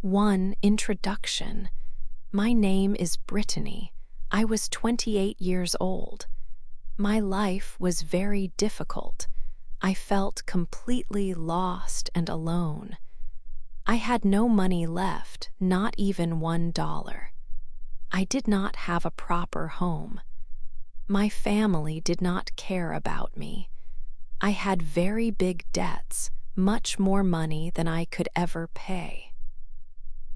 1. Introduction. My name is Brittany. I was 28 years old. My life was very difficult. I felt completely lost and alone. I had no money left, not even $1. I did not have a proper home. My family did not care about me. I had very big debts, much more money than I could ever pay.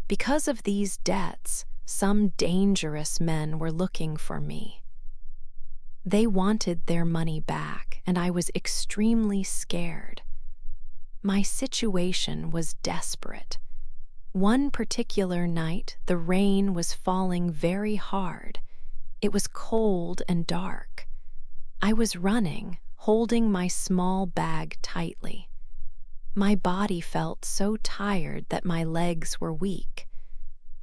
Because of these debts, some dangerous men were looking for me. They wanted their money back, and I was extremely scared. My situation was desperate. One particular night, the rain was falling very hard. It was cold and dark. I was running, holding my small bag tightly. My body felt so tired that my legs were weak.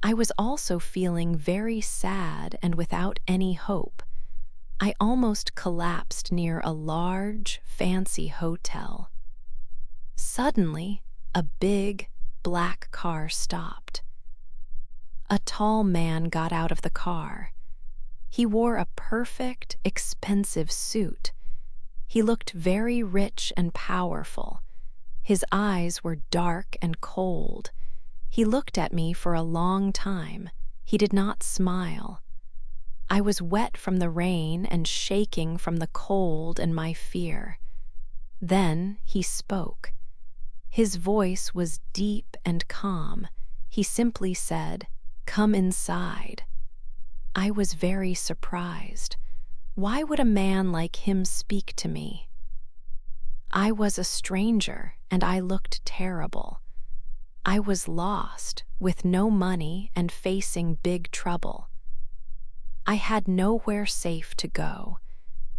I was also feeling very sad and without any hope. I almost collapsed near a large, fancy hotel. Suddenly, a big, black car stopped. A tall man got out of the car. He wore a perfect, expensive suit. He looked very rich and powerful. His eyes were dark and cold. He looked at me for a long time. He did not smile. I was wet from the rain and shaking from the cold and my fear. Then he spoke. His voice was deep and calm. He simply said, "Come inside." I was very surprised. Why would a man like him speak to me? I was a stranger, and I looked terrible. I was lost, with no money and facing big trouble. I had nowhere safe to go.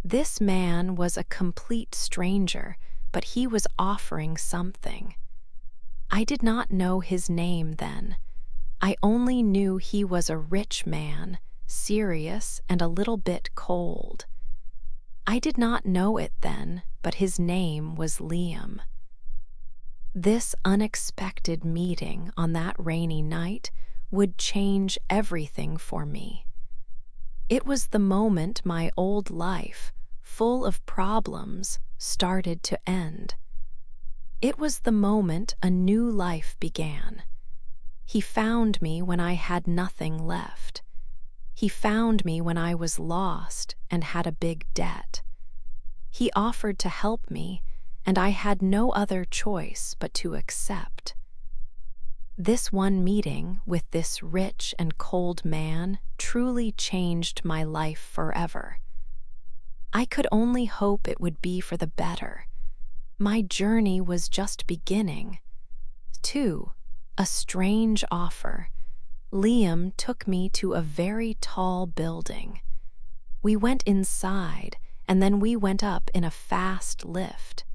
This man was a complete stranger, but he was offering something. I did not know his name then. I only knew he was a rich man, serious and a little bit cold. I did not know it then, but his name was Liam. This unexpected meeting on that rainy night would change everything for me. It was the moment my old life, full of problems, started to end. It was the moment a new life began. He found me when I had nothing left. He found me when I was lost and had a big debt. He offered to help me, and I had no other choice but to accept. This one meeting with this rich and cold man truly changed my life forever. I could only hope it would be for the better. My journey was just beginning. 2. A strange offer. Liam took me to a very tall building. We went inside, and then we went up in a fast lift.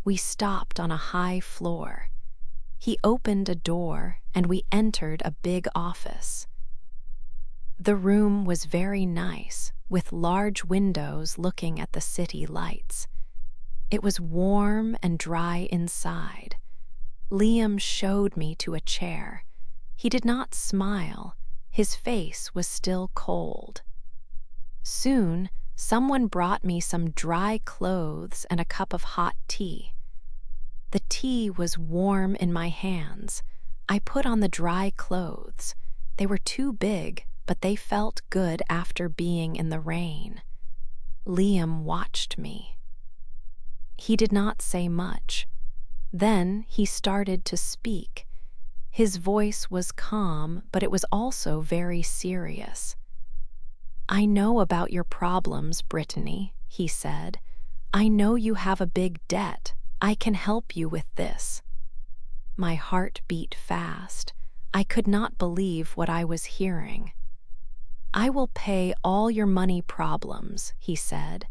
We stopped on a high floor. He opened a door, and we entered a big office. The room was very nice, with large windows looking at the city lights. It was warm and dry inside. Liam showed me to a chair. He did not smile. His face was still cold. Soon, someone brought me some dry clothes and a cup of hot tea. The tea was warm in my hands. I put on the dry clothes. They were too big, but they felt good after being in the rain. Liam watched me. He did not say much. Then he started to speak. His voice was calm, but it was also very serious. "I know about your problems, Brittany," he said. "I know you have a big debt. I can help you with this." My heart beat fast. I could not believe what I was hearing. "I will pay all your money problems," he said.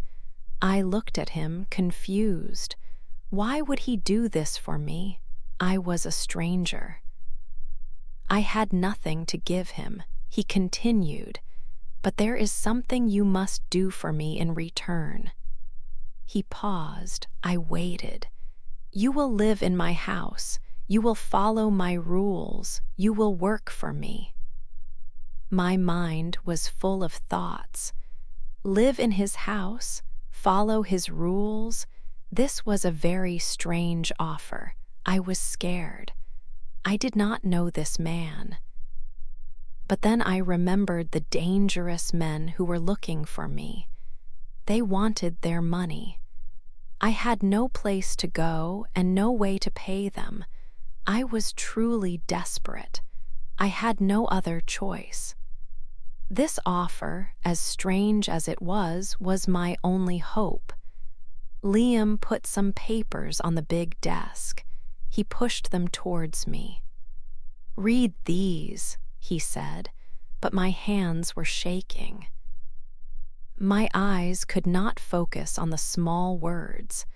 I looked at him, confused. Why would he do this for me? I was a stranger. I had nothing to give him. He continued, "But there is something you must do for me in return." He paused. I waited. "You will live in my house. You will follow my rules. You will work for me. My mind was full of thoughts. Live in his house, follow his rules. This was a very strange offer. I was scared. I did not know this man. But then I remembered the dangerous men who were looking for me. They wanted their money. I had no place to go and no way to pay them. I was truly desperate. I had no other choice. This offer, as strange as it was my only hope. Liam put some papers on the big desk. He pushed them towards me. "Read these," he said, but my hands were shaking. My eyes could not focus on the small words.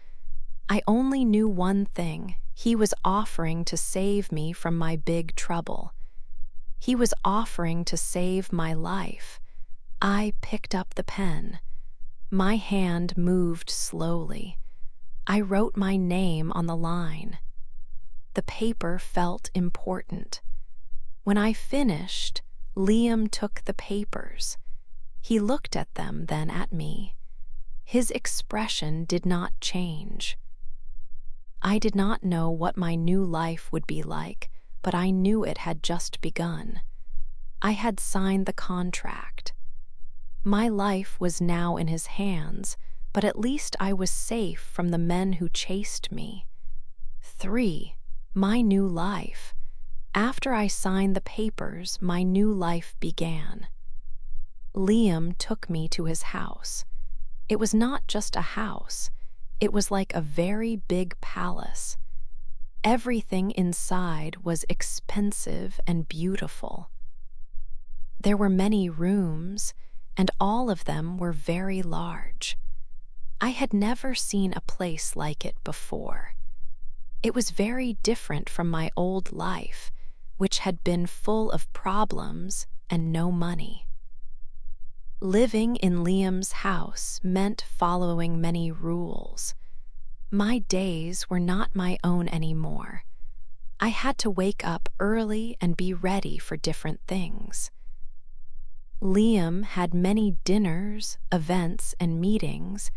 I only knew one thing: he was offering to save me from my big trouble. He was offering to save my life. I picked up the pen. My hand moved slowly. I wrote my name on the line. The paper felt important. When I finished, Liam took the papers. He looked at them, then at me. His expression did not change. I did not know what my new life would be like, but I knew it had just begun. I had signed the contract. My life was now in his hands, but at least I was safe from the men who chased me. 3. My new life. After I signed the papers, my new life began. Liam took me to his house. It was not just a house. It was like a very big palace. Everything inside was expensive and beautiful. There were many rooms, and all of them were very large. I had never seen a place like it before. It was very different from my old life, which had been full of problems and no money. Living in Liam's house meant following many rules. My days were not my own anymore. I had to wake up early and be ready for different things. Liam had many dinners, events, and meetings,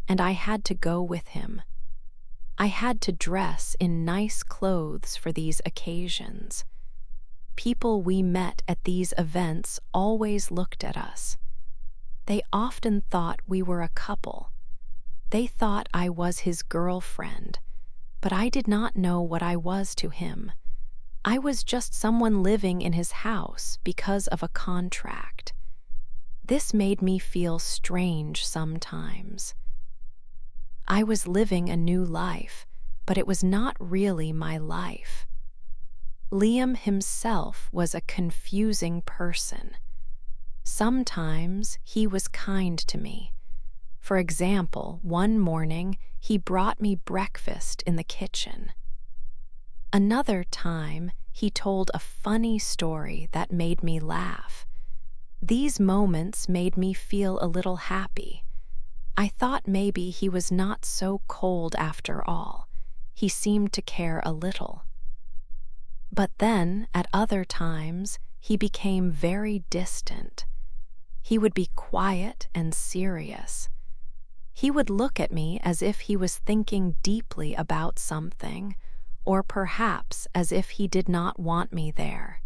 and I had to go with him. I had to dress in nice clothes for these occasions. People we met at these events always looked at us. They often thought we were a couple. They thought I was his girlfriend, but I did not know what I was to him. I was just someone living in his house because of a contract. This made me feel strange sometimes. I was living a new life, but it was not really my life. Liam himself was a confusing person. Sometimes he was kind to me. For example, one morning he brought me breakfast in the kitchen. Another time he told a funny story that made me laugh. These moments made me feel a little happy. I thought maybe he was not so cold after all. He seemed to care a little. But then, at other times, he became very distant. He would be quiet and serious. He would look at me as if he was thinking deeply about something, or perhaps as if he did not want me there.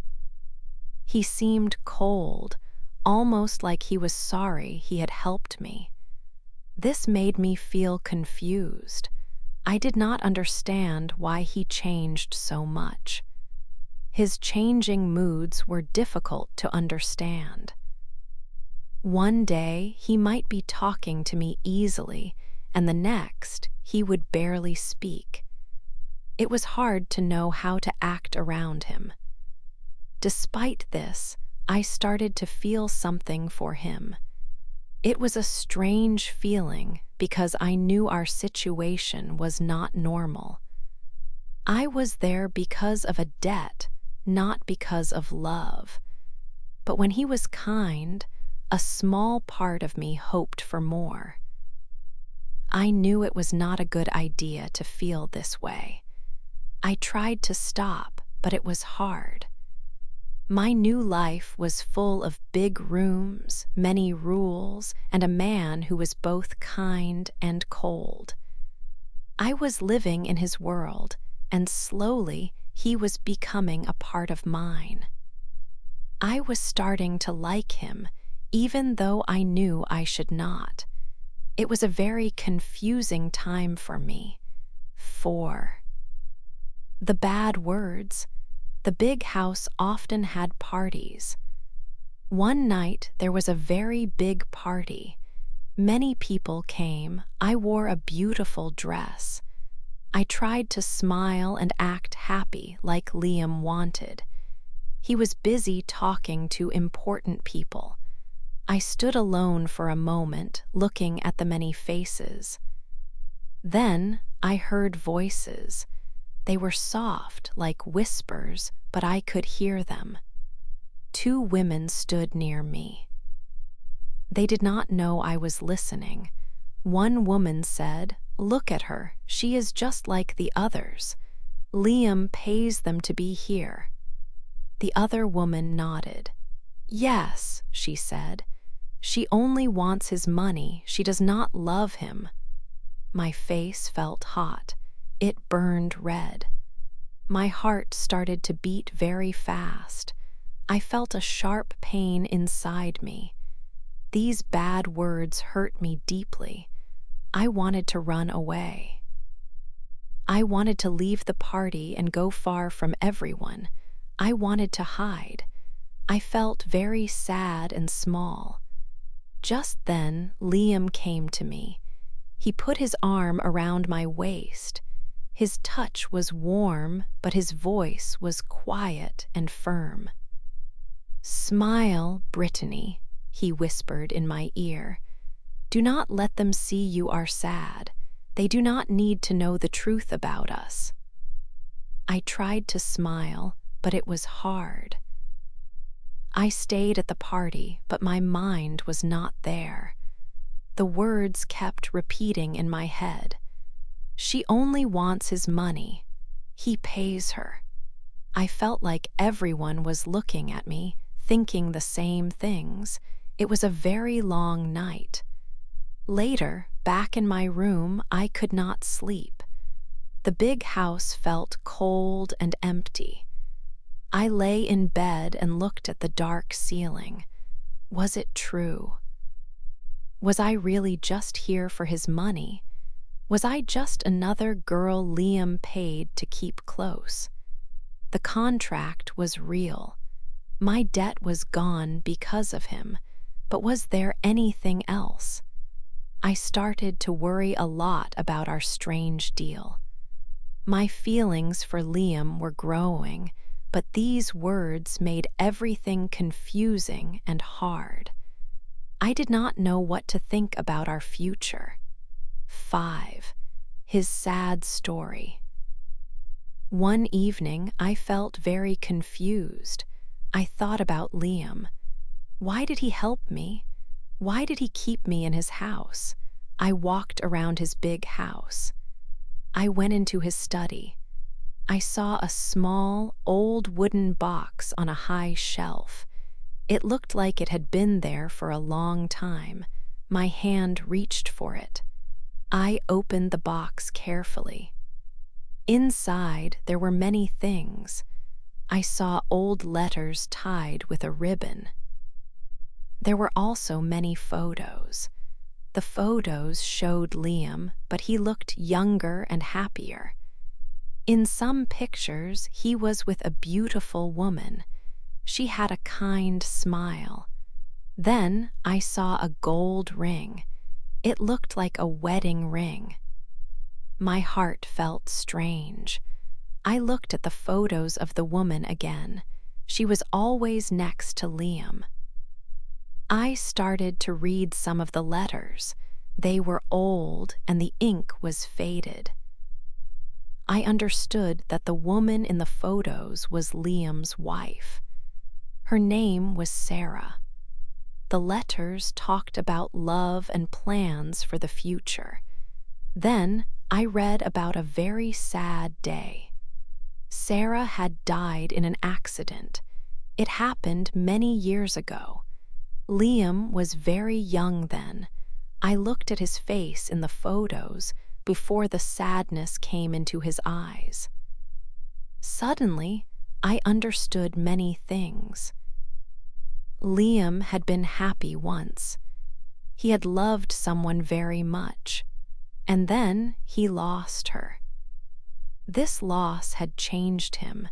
He seemed cold, almost like he was sorry he had helped me. This made me feel confused. I did not understand why he changed so much. His changing moods were difficult to understand. One day he might be talking to me easily, and the next he would barely speak. It was hard to know how to act around him. Despite this, I started to feel something for him. It was a strange feeling because I knew our situation was not normal. I was there because of a debt, not because of love. But when he was kind, a small part of me hoped for more. I knew it was not a good idea to feel this way. I tried to stop, but it was hard. My new life was full of big rooms, many rules, and a man who was both kind and cold. I was living in his world, and slowly he was becoming a part of mine. I was starting to like him, even though I knew I should not. It was a very confusing time for me. 4. The bad words. The big house often had parties. One night there was a very big party. Many people came. I wore a beautiful dress. I tried to smile and act happy like Liam wanted. He was busy talking to important people. I stood alone for a moment, looking at the many faces. Then I heard voices. They were soft, like whispers, but I could hear them. 2 women stood near me. They did not know I was listening. One woman said, "Look at her, she is just like the others. Liam pays them to be here." The other woman nodded. "Yes," she said. "She only wants his money, she does not love him." My face felt hot. It burned red. My heart started to beat very fast. I felt a sharp pain inside me. These bad words hurt me deeply. I wanted to run away. I wanted to leave the party and go far from everyone. I wanted to hide. I felt very sad and small. Just then, Liam came to me. He put his arm around my waist. His touch was warm, but his voice was quiet and firm. "Smile, Brittany," he whispered in my ear. "Do not let them see you are sad. They do not need to know the truth about us." I tried to smile, but it was hard. I stayed at the party, but my mind was not there. The words kept repeating in my head. She only wants his money. He pays her. I felt like everyone was looking at me, thinking the same things. It was a very long night. Later, back in my room, I could not sleep. The big house felt cold and empty. I lay in bed and looked at the dark ceiling. Was it true? Was I really just here for his money? Was I just another girl Liam paid to keep close? The contract was real. My debt was gone because of him, but was there anything else? I started to worry a lot about our strange deal. My feelings for Liam were growing, but these words made everything confusing and hard. I did not know what to think about our future. 5. His sad story. One evening, I felt very confused. I thought about Liam. Why did he help me? Why did he keep me in his house? I walked around his big house. I went into his study. I saw a small, old wooden box on a high shelf. It looked like it had been there for a long time. My hand reached for it. I opened the box carefully. Inside, there were many things. I saw old letters tied with a ribbon. There were also many photos. The photos showed Liam, but he looked younger and happier. In some pictures, he was with a beautiful woman. She had a kind smile. Then I saw a gold ring. It looked like a wedding ring. My heart felt strange. I looked at the photos of the woman again. She was always next to Liam. I started to read some of the letters. They were old and the ink was faded. I understood that the woman in the photos was Liam's wife. Her name was Sarah. The letters talked about love and plans for the future. Then I read about a very sad day. Sarah had died in an accident. It happened many years ago. Liam was very young then. I looked at his face in the photos before the sadness came into his eyes. Suddenly, I understood many things. Liam had been happy once. He had loved someone very much, and then he lost her. This loss had changed him.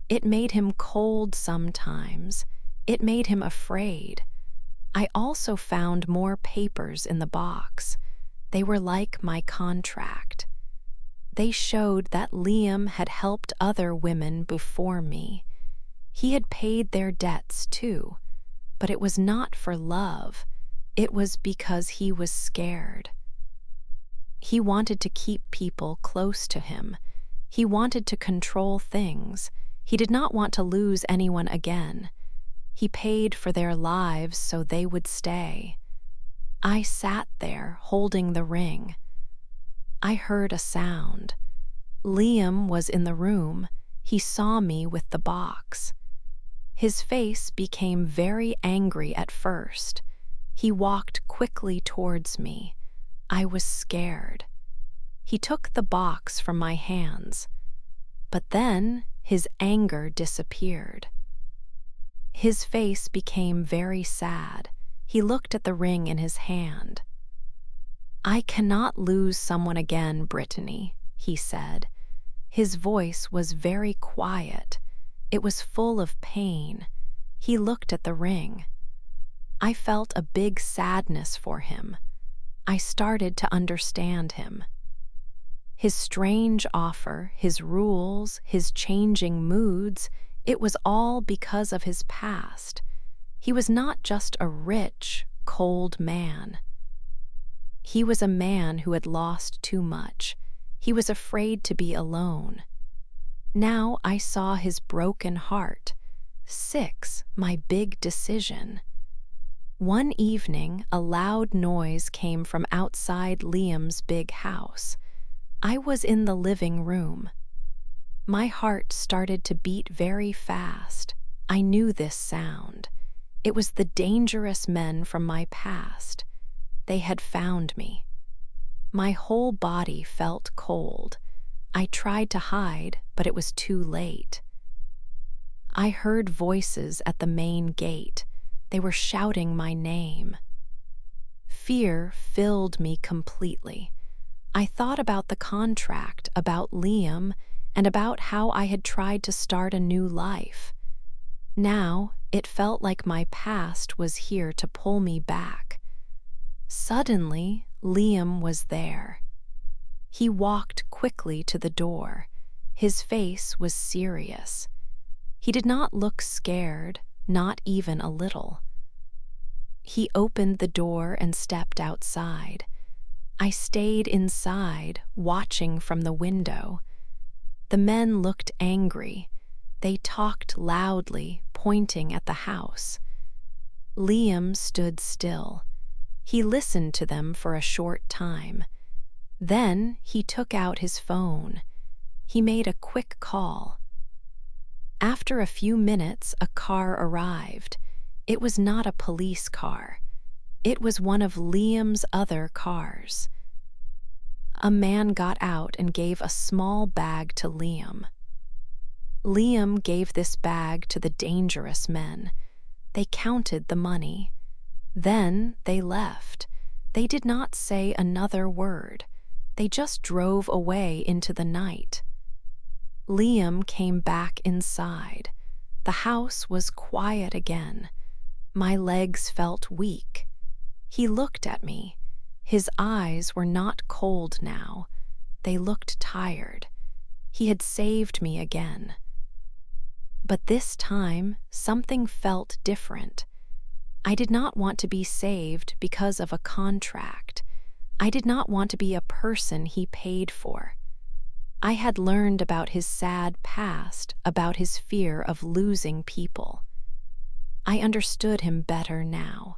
It made him cold sometimes. It made him afraid. I also found more papers in the box. They were like my contract. They showed that Liam had helped other women before me. He had paid their debts too, but it was not for love. It was because he was scared. He wanted to keep people close to him. He wanted to control things. He did not want to lose anyone again. He paid for their lives so they would stay. I sat there holding the ring. I heard a sound. Liam was in the room. He saw me with the box. His face became very angry at first. He walked quickly towards me. I was scared. He took the box from my hands, but then his anger disappeared. His face became very sad. He looked at the ring in his hand. "I cannot lose someone again, Brittany," he said. His voice was very quiet. It was full of pain. He looked at the ring. I felt a big sadness for him. I started to understand him. His strange offer, his rules, his changing moods, it was all because of his past. He was not just a rich, cold man. He was a man who had lost too much. He was afraid to be alone. Now I saw his broken heart. 6, my big decision. One evening, a loud noise came from outside Liam's big house. I was in the living room. My heart started to beat very fast. I knew this sound. It was the dangerous men from my past. They had found me. My whole body felt cold. I tried to hide, but it was too late. I heard voices at the main gate. They were shouting my name. Fear filled me completely. I thought about the contract, about Liam, and about how I had tried to start a new life. Now, it felt like my past was here to pull me back. Suddenly, Liam was there. He walked quickly to the door. His face was serious. He did not look scared, not even a little. He opened the door and stepped outside. I stayed inside, watching from the window. The men looked angry. They talked loudly, pointing at the house. Liam stood still. He listened to them for a short time. Then he took out his phone. He made a quick call. After a few minutes, a car arrived. It was not a police car. It was one of Liam's other cars. A man got out and gave a small bag to Liam. Liam gave this bag to the dangerous men. They counted the money. Then they left. They did not say another word. They just drove away into the night. Liam came back inside. The house was quiet again. My legs felt weak. He looked at me. His eyes were not cold now. They looked tired. He had saved me again. But this time, something felt different. I did not want to be saved because of a contract. I did not want to be a person he paid for. I had learned about his sad past, about his fear of losing people. I understood him better now.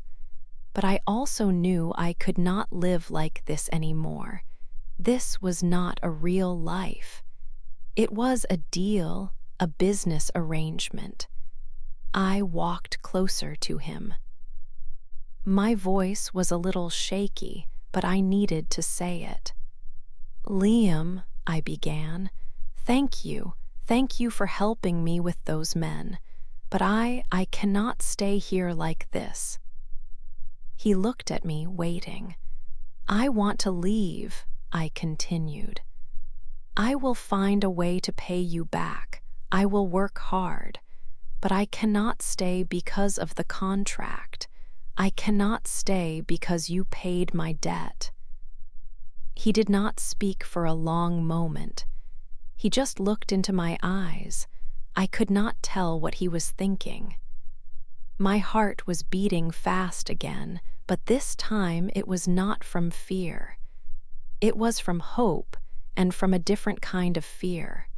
But I also knew I could not live like this anymore. This was not a real life. It was a deal, a business arrangement. I walked closer to him. My voice was a little shaky, but I needed to say it. "Liam," I began, "thank you. Thank you for helping me with those men. But I cannot stay here like this." He looked at me, waiting. "I want to leave," I continued. "I will find a way to pay you back. I will work hard. But I cannot stay because of the contract. I cannot stay because you paid my debt." He did not speak for a long moment. He just looked into my eyes. I could not tell what he was thinking. My heart was beating fast again, but this time it was not from fear. It was from hope, and from a different kind of fear.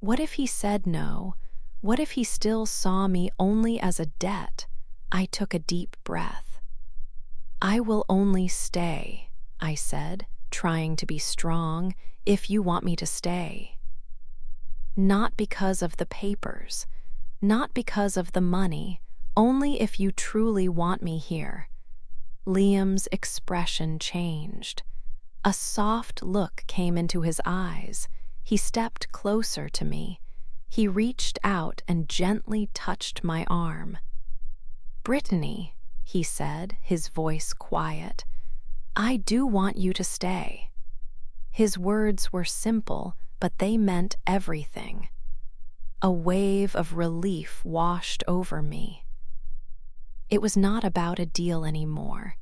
What if he said no? What if he still saw me only as a debt? I took a deep breath. "I will only stay," I said, trying to be strong, "if you want me to stay. Not because of the papers, not because of the money, only if you truly want me here." Liam's expression changed. A soft look came into his eyes. He stepped closer to me. He reached out and gently touched my arm. "Brittany," he said, his voice quiet, "I do want you to stay." His words were simple, but they meant everything. A wave of relief washed over me. It was not about a deal anymore.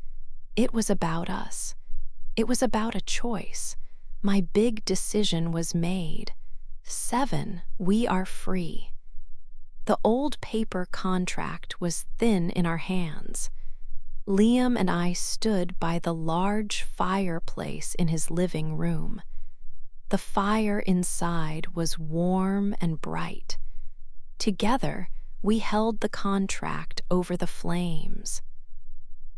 It was about us. It was about a choice. My big decision was made. 7, we are free. The old paper contract was thin in our hands. Liam and I stood by the large fireplace in his living room. The fire inside was warm and bright. Together, we held the contract over the flames.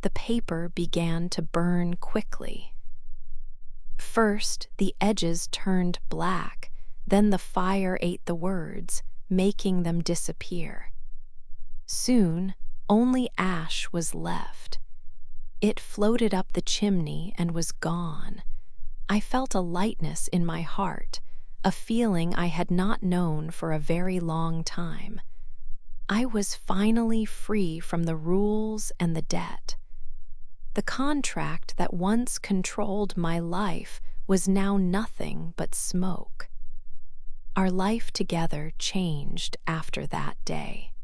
The paper began to burn quickly. First, the edges turned black, then the fire ate the words, making them disappear. Soon, only ash was left. It floated up the chimney and was gone. I felt a lightness in my heart, a feeling I had not known for a very long time. I was finally free from the rules and the debt. The contract that once controlled my life was now nothing but smoke. Our life together changed after that day.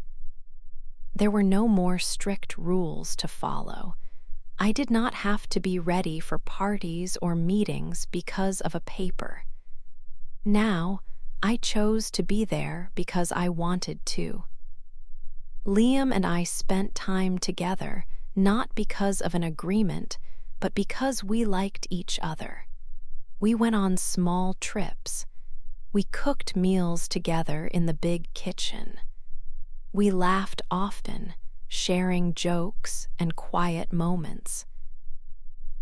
There were no more strict rules to follow. I did not have to be ready for parties or meetings because of a paper. Now, I chose to be there because I wanted to. Liam and I spent time together, not because of an agreement, but because we liked each other. We went on small trips. We cooked meals together in the big kitchen. We laughed often, sharing jokes and quiet moments.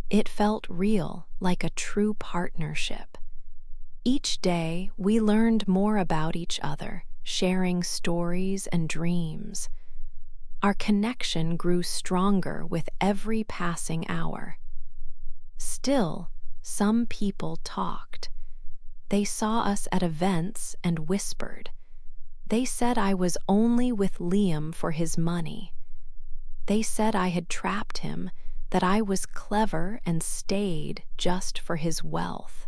It felt real, like a true partnership. Each day, we learned more about each other, sharing stories and dreams. Our connection grew stronger with every passing hour. Still, some people talked. They saw us at events and whispered. They said I was only with Liam for his money. They said I had trapped him, that I was clever and stayed just for his wealth.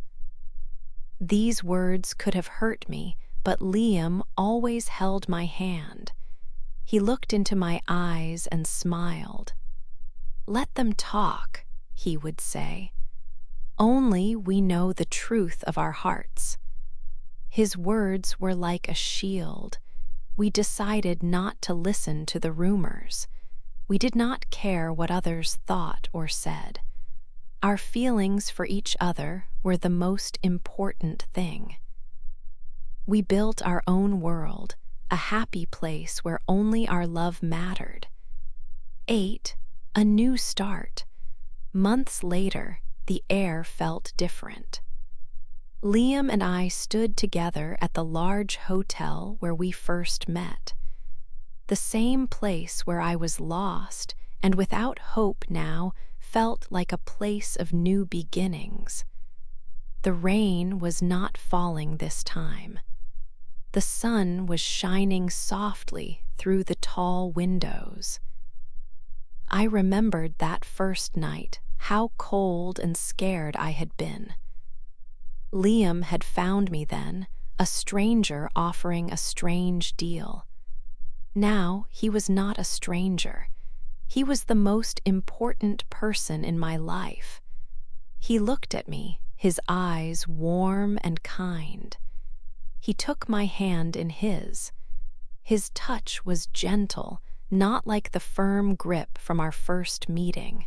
These words could have hurt me, but Liam always held my hand. He looked into my eyes and smiled. "Let them talk," he would say. "Only we know the truth of our hearts." His words were like a shield. We decided not to listen to the rumors. We did not care what others thought or said. Our feelings for each other were the most important thing. We built our own world, a happy place where only our love mattered. 8, a new start. Months later, the air felt different. Liam and I stood together at the large hotel where we first met. The same place where I was lost and without hope now felt like a place of new beginnings. The rain was not falling this time. The sun was shining softly through the tall windows. I remembered that first night, how cold and scared I had been. Liam had found me then, a stranger offering a strange deal. Now he was not a stranger. He was the most important person in my life. He looked at me, his eyes warm and kind. He took my hand in his. His touch was gentle, not like the firm grip from our first meeting.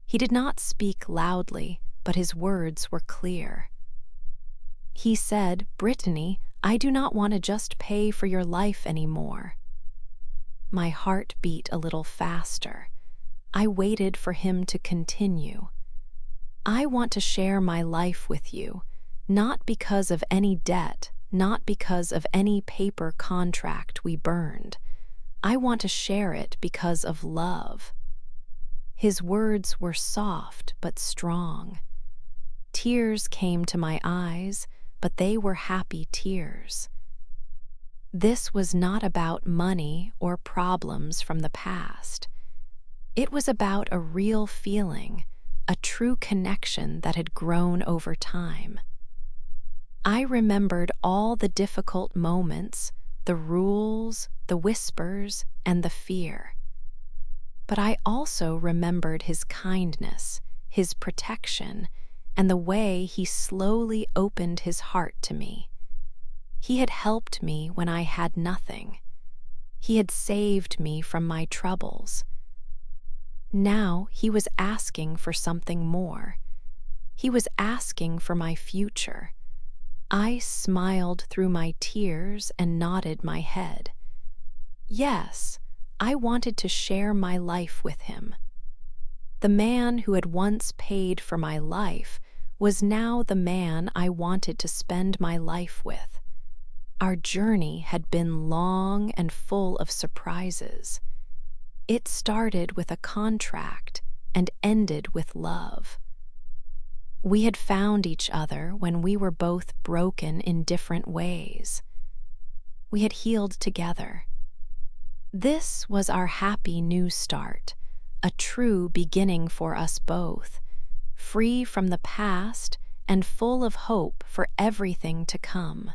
He did not speak loudly, but his words were clear. He said, "Brittany, I do not want to just pay for your life anymore." My heart beat a little faster. I waited for him to continue. "I want to share my life with you, not because of any debt, not because of any paper contract we burned. I want to share it because of love." His words were soft but strong. Tears came to my eyes, but they were happy tears. This was not about money or problems from the past. It was about a real feeling, a true connection that had grown over time. I remembered all the difficult moments, the rules, the whispers, and the fear. But I also remembered his kindness, his protection, and the way he slowly opened his heart to me. He had helped me when I had nothing. He had saved me from my troubles. Now he was asking for something more. He was asking for my future. I smiled through my tears and nodded my head. Yes, I wanted to share my life with him. The man who had once paid for my life was now the man I wanted to spend my life with. Our journey had been long and full of surprises. It started with a contract and ended with love. We had found each other when we were both broken in different ways. We had healed together. This was our happy new start, a true beginning for us both, free from the past and full of hope for everything to come.